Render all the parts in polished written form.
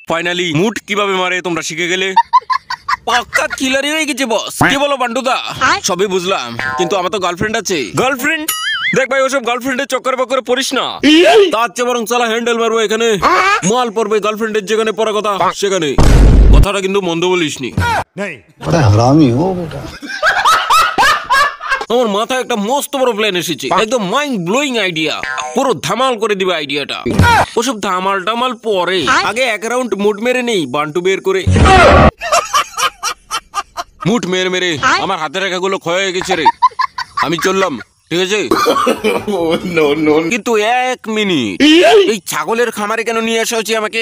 Finally mood কিভাবে মারে তোমরা শিখে গেলে। পাক্কা কিলারই হয়ে গেছে বস। কি বলো বান্টুদা? সবই বুঝলাম, কিন্তু আমার তো গার্লফ্রেন্ড আছে। গার্লফ্রেন্ড? দেখ ভাই, ওসব গার্লফ্রেন্ডের চক্করে বক্করে পড়িস না। তার চেয়ে বরং চালা হ্যান্ডেল মারবো এখানে, মাল পড়বে গার্লফ্রেন্ডের যেখানে পড়া কথা সেখানে। কথাটা কিন্তু মন্দ বলিসনি। আমার মাথায় একটা মস্ত বড় প্ল্যান এসেছে, একদম মাইন্ড ব্লোয়িং আইডিয়া। পুরো ধামাল করে দিবে আইডিয়াটা। ওসব ধামাল টামাল পরে, আগে এক রাউন্ড মুড মেরে নেই বান্টু বের করে। মুঠ মেরে মেরে আমার হাতের রেখাগুলো ক্ষয় হয়ে গেছে রে। আমি চললাম, ঠিক আছে? কিন্তু এক মিনিট, এই ছাগলের খামারে কেন নিয়ে আসা হচ্ছে আমাকে?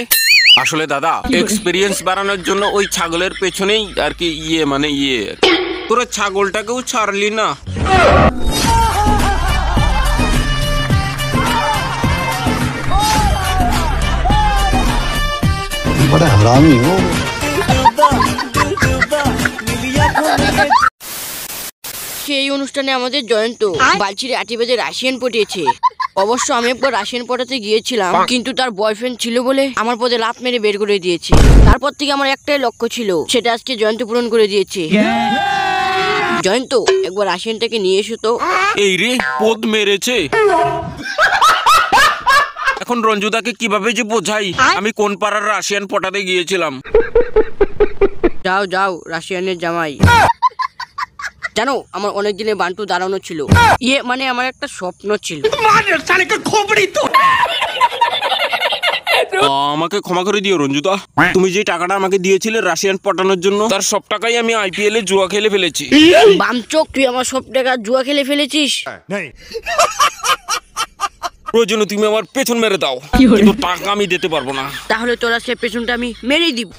আসলে দাদা, এক্সপিরিয়েন্স বাড়ানোর জন্য ওই ছাগলের পেছনেই আর কি ইয়ে তোরা ছাগলটাকেও ছাড়লি না। बड़ा हरामी हो। সেই অনুষ্ঠানে আমাদের জয়ন্ত বালছিরে 8 বাজে রাশিয়ান পটিয়েছে। অবশ্য আমি একবার রাশিয়ান পটাতে গিয়েছিলাম, কিন্তু তার বয়ফ্রেন্ড ছিল বলে আমার পদে লাফ মেরে বের করে দিয়েছে। তারপর থেকে আমার একটাই লক্ষ্য ছিল, সেটা আজকে জয়ন্ত পূরণ করে দিয়েছে। জয়ন্ত, একবার রাশিয়ানটাকে নিয়ে এসো তো। এই রে, পদ মেরেছে। এখন রঞ্জুদাকে কিভাবে যে বোঝাই আমি কোন পাড়ার রাশিয়ান পটাতে গিয়েছিলাম। যাও যাও, রাশিয়ানের জামাই। জানো, আমার অনেক দিনে বান্টু দাঁড়ানো ছিল। মানে আমার একটা স্বপ্ন ছিল। আমাকে ক্ষমা করে দিও রঞ্জুদা, তুমি যে টাকাটা আমাকে দিয়েছিলে রাশিয়ান পটানোর জন্য, তার সব টাকাই আমি IPL এ জুয়া খেলে ফেলেছি। বামচোক, তুই আমার সব টাকা জুয়া খেলে ফেলেছিস? প্রয়োজনে তুমি আমার পেছন মেরে দাও, কিন্তু টাকা আমি দিতে পারবো না। তাহলে তোরা সে পেছনটা আমি মেরেই দিব।